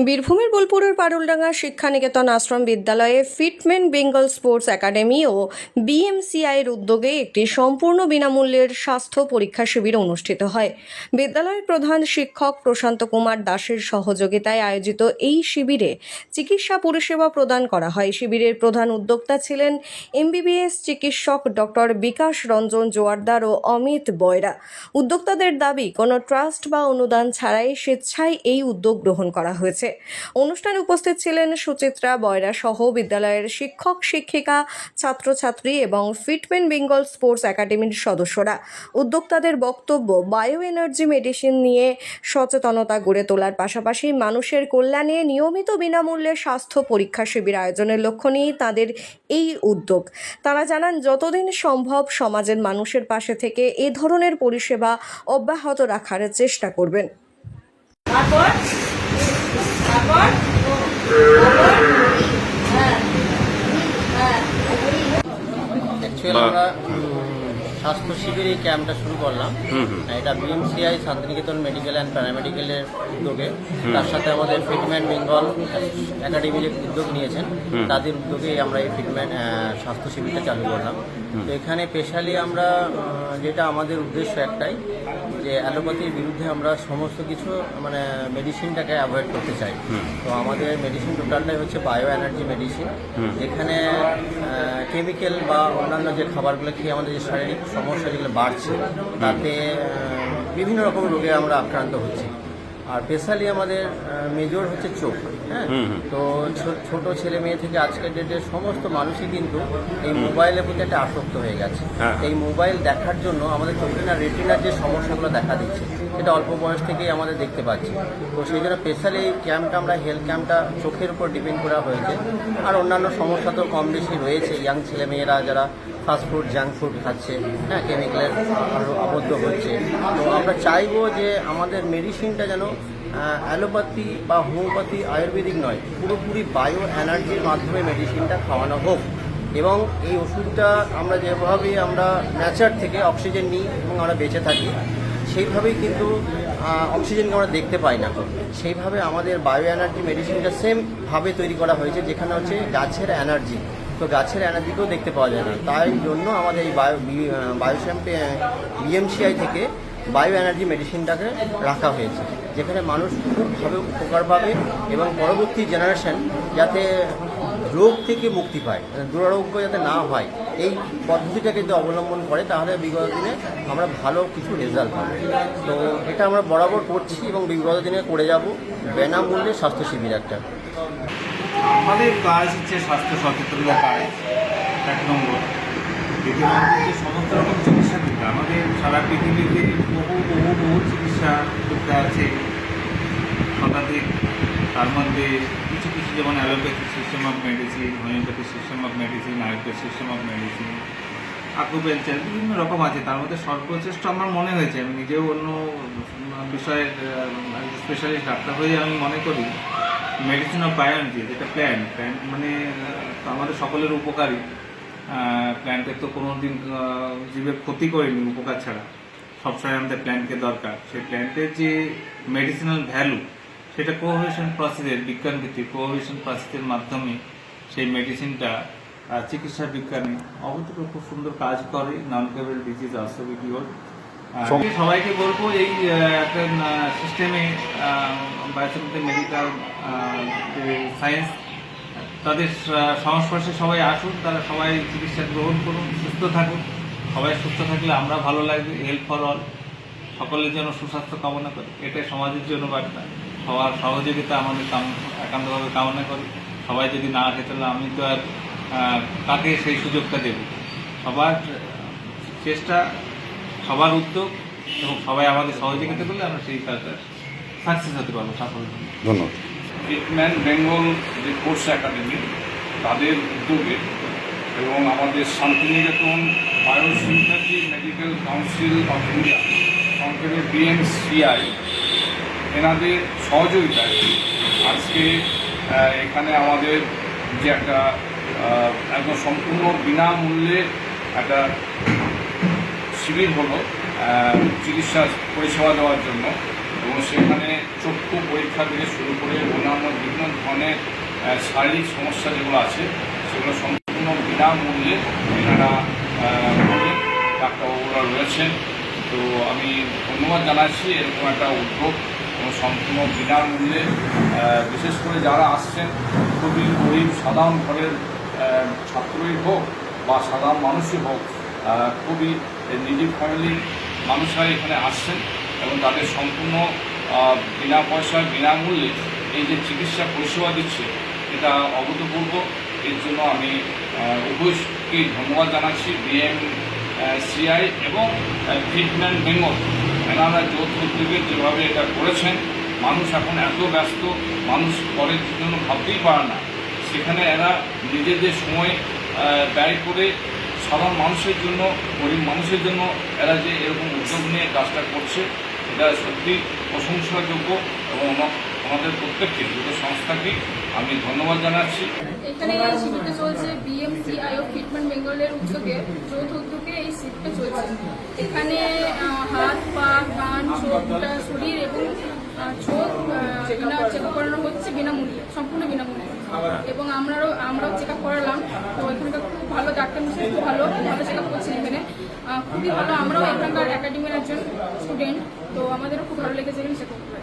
বীরভূমের বোলপুরের পারুলডাঙ্গা শিক্ষানিকেতন আশ্রম বিদ্যালয়ে ফিটমেন বেঙ্গল স্পোর্টস একাডেমি ও বিএমসিআইয়ের উদ্যোগে একটি সম্পূর্ণ বিনামূল্যের স্বাস্থ্য পরীক্ষা শিবির অনুষ্ঠিত হয়। বিদ্যালয়ের প্রধান শিক্ষক প্রশান্ত কুমার দাসের সহযোগিতায় আয়োজিত এই শিবিরে চিকিৎসা পরিষেবা প্রদান করা হয়। শিবিরের প্রধান উদ্যোক্তা ছিলেন এমবিবিএস চিকিৎসক ডক্টর বিকাশ রঞ্জন জোয়ারদার ও অমিত বয়রা। উদ্যোক্তাদের দাবি, কোনো ট্রাস্ট বা অনুদান ছাড়াই স্বেচ্ছায় এই উদ্যোগ গ্রহণ করা হয়েছে। অনুষ্ঠানে উপস্থিত ছিলেন সুচিত্রা বয়রা সহ বিদ্যালয়ের শিক্ষক শিক্ষিকা, ছাত্রছাত্রী এবং ফিটমেন বেঙ্গল স্পোর্টস একাডেমির সদস্যরা। উদ্যোক্তাদের বক্তব্য, বায়ো এনার্জি মেডিসিন নিয়ে সচেতনতা গড়ে তোলার পাশাপাশি মানুষের কল্যাণে নিয়মিত বিনামূল্যে স্বাস্থ্য পরীক্ষা শিবির আয়োজনের লক্ষ্য নিয়ে তাদের এই উদ্যোগ। তারা জানান, যতদিন সম্ভব সমাজের মানুষের পাশে থেকে এ ধরনের পরিষেবা অব্যাহত রাখার চেষ্টা করবেন। আমরা স্বাস্থ্য শিবির এই ক্যাম্পটা শুরু করলাম। এটা বিএমসিআই শান্তিনিকেতন মেডিকেল অ্যান্ড প্যারামেডিকেলের উদ্যোগে, তার সাথে আমাদের ফিটম্যান বেঙ্গল একাডেমির উদ্যোগ নিয়েছেন, তাদের উদ্যোগে আমরা এই ফিটম্যান স্বাস্থ্য শিবিরটা চালু করলাম। তো এখানে স্পেশালি আমরা যেটা আমাদের উদ্দেশ্য একটাই, যে অ্যালোপ্যাথির বিরুদ্ধে আমরা সমস্ত কিছু মেডিসিনটাকে অ্যাভয়েড করতে চাই। তো আমাদের মেডিসিন টোটালটাই হচ্ছে বায়ো এনার্জি মেডিসিন, যেখানে কেমিক্যাল বা অন্যান্য যে খাবারগুলো খেয়ে আমাদের যে শারীরিক সমস্যা যেগুলো বাড়ছে, তাতে বিভিন্ন রকম রোগে আমরা আক্রান্ত হচ্ছি। আর স্পেশালি আমাদের মেজর হচ্ছে চোখ। হ্যাঁ, তো ছোট ছেলে মেয়ে থেকে আজকের ডেটে সমস্ত মানুষই কিন্তু এই মোবাইলের প্রতি একটা আসক্ত হয়ে গেছে। এই মোবাইল দেখার জন্য আমাদের রেটিনার যে সমস্যাগুলো দেখা দিচ্ছে, সেটা অল্প বয়স থেকেই আমাদের দেখতে পাচ্ছি। তো সেই জন্য স্পেশালি এই ক্যাম্পটা, আমরা হেলথ ক্যাম্পটা চোখের উপর ডিপেন্ড করা হয়েছে। আর অন্যান্য সমস্যা তো কম বেশি রয়েছে, ইয়াং ছেলেমেয়েরা যারা ফাস্টফুড জাঙ্ক ফুড খাচ্ছে, হ্যাঁ, কেমিক্যালের আরও আবদ্ধ হচ্ছে। তো আমরা চাইবো যে আমাদের মেডিসিনটা যেন অ্যালোপ্যাথি বা হোমিওপ্যাথি আয়ুর্বেদিক নয়, পুরোপুরি বায়ো এনার্জির মাধ্যমে মেডিসিনটা খাওয়ানো হোক। এবং এই ওষুধটা আমরা যেভাবে আমরা নেচার থেকে অক্সিজেন নিই এবং আমরা বেঁচে থাকি, সেইভাবেই কিন্তু অক্সিজেনকে আমরা দেখতে পাই না। সেইভাবে আমাদের বায়ো এনার্জি মেডিসিনটা সেমভাবে তৈরি করা হয়েছে, যেখানে হচ্ছে গাছের এনার্জি। তো গাছের এনার্জিকেও দেখতে পাওয়া যায় না, তাই জন্য আমাদের এই বায়োশ্যাম্পে বিএমসিআই থেকে বায়ো এনার্জি মেডিসিনটাকে রাখা হয়েছে, যেখানে মানুষ খুবভাবে উপকার পাবে এবং পরবর্তী জেনারেশন যাতে রোগ থেকে মুক্তি পায়, দুরারোগ্য যাতে না হয়, এই পদ্ধতিটাকে যদি অবলম্বন করে, তাহলে বিগত দিনে আমরা ভালো কিছু রেজাল্ট পাবো। তো এটা আমরা বরাবর করছি এবং বিগত দিনে করে যাব বিনামূল্যে স্বাস্থ্য শিবির একটা। আমাদের কাজ হচ্ছে স্বাস্থ্য সচেতনতা কাজ, এক নম্বর। দ্বিতীয় নম্বর হচ্ছে সমস্ত রকম চিকিৎসা বিদ্যা। আমাদের সারা পৃথিবীতে বহু চিকিৎসা বিদ্যা আছে শতাধিক। তার মধ্যে কিছু কিছু, যেমন allopathy system of medicine, homeopathy system of medicine, Ayurveda system of medicine, acupuncture, বিভিন্ন রকম আছে। তার মধ্যে সর্বশ্রেষ্ঠ আমার মনে হয়েছে, আমি নিজেও অন্য বিষয়ের স্পেশালিস্ট ডাক্তার হয়ে আমি মনে করি, মেডিসিন অফ বায়ো এনার্জি, যেটা প্ল্যান্ট মানে আমাদের সকলের উপকারী। প্ল্যান্টের তো কোনো দিন জীবের ক্ষতি করেনি উপকার ছাড়া, সবসময় আমাদের প্ল্যান্টকে দরকার। সেই প্ল্যান্টের যে মেডিসিনাল ভ্যালু, সেটা কোহেশন প্রসেসের, বিজ্ঞানভিত্তিক কোহেশন প্রসেসের মাধ্যমে সেই মেডিসিনটা চিকিৎসা বিজ্ঞানে অবশ্যই খুব সুন্দর কাজ করে। নন কেবল ডিজিজ অলসো বি কিওর্ড। সবাইকে বলবো, এই একটা সিস্টেমে বায়োকেমিক্যাল মেডিকেল সায়েন্স, তাদের সংস্পর্শে সবাই আসুন, তারা সবাই চিকিৎসা গ্রহণ করুন, সুস্থ থাকুন। সবাই সুস্থ থাকলে আমরা ভালো লাগবে। হেল্প ফর অল, সকলের জন্য সুস্বাস্থ্য কামনা করি, এটাই সমাজের জন্য বার্তা। সবার সহযোগিতা আমাদের একান্তভাবে কামনা করি। সবাই যদি না খেতে, আমি তো আর কাকে সেই সুযোগটা দেব? সবার চেষ্টা, সবার উদ্যোগ এবং সবাই আমাদের সহযোগিতা করলে আমরা সেই কাজটা সাকসেস হতে পারবো, সফল। ধন্যবাদ। ফিটম্যান বেঙ্গল যে কোর্স একাডেমি, তাদের উদ্যোগে এবং আমাদের শান্তিনিকেতন বায়োসিনথেসি মেডিকেল কাউন্সিল অফ ইন্ডিয়া, সংক্ষেপে বিএমসিআই, এনাদের সহযোগিতায় আজকে এখানে আমাদের যে একটা একদম সম্পূর্ণ বিনামূল্যে একটা শিবির হলো চিকিৎসা পরিষেবা দেওয়ার জন্য। এবং সেখানে চক্ষু পরীক্ষা থেকে শুরু করে অন্যান্য শারীরিক সমস্যা যেগুলো আছে সেগুলো সম্পূর্ণ বিনামূল্যে এনারা করেন। ডাক্তারবাবুরা রয়েছেন। তো আমি ধন্যবাদ জানাচ্ছি এরকম একটা উদ্যোগ এবং সম্পূর্ণ বিনামূল্যে, বিশেষ করে যারা আসছেন খুবই গরিব সাধারণ ঘরের ছাত্রই হোক বা সাধারণ মানুষই হোক, খুবই নিডি ফ্যামিলির মানুষরা এখানে আসছেন এবং তাদের সম্পূর্ণ বিনা পয়সায় বিনামূল্যে এই যে চিকিৎসা পরিষেবা দিচ্ছে এটা অভূতপূর্ব। এর জন্য আমি উভয়কেই ধন্যবাদ জানাচ্ছি, BMCI এবং ফিটম্যান বেঙ্গল। এনারা যৌথ উদ্যোগে যেভাবে এটা করেছেন, মানুষ এখন এত ব্যস্ত, মানুষ পরের জন্য ভাবতেই পারে না, সেখানে এরা নিজেদের সময় ব্যয় করে সাধারণ মানুষের জন্য, গরিব মানুষের জন্য এরা যে এরকম উদ্যোগ নিয়ে কাজটা করছে এটা সত্যি প্রশংসাযোগ্য এবং আমাদের প্রত্যেককে দুটো সংস্থাকে আমি ধন্যবাদ জানাচ্ছি। এখানে এই শিবিরটা চলছে BMCI ও ফিটম্যান বেঙ্গলের উদ্যোগে, যৌথ উদ্যোগে এই শিবিরটা চলছে। এখানে হাত, পা, কান, চোখ, শরীর এবং চোখ চেক আপ করানো হচ্ছে বিনামূল্যে, সম্পূর্ণ বিনামূল্যে। এবং আমরাও চেক আপ করালাম। তো এখানকার খুব ভালো ডাক্তার মিশন, খুব ভালো চেক আপ করছেন এখানে, খুবই ভালো। আমরাও এখানকার একাডেমির একজন স্টুডেন্ট, তো আমাদেরও খুব ভালো লেগেছে এখানে চেক আপ করে।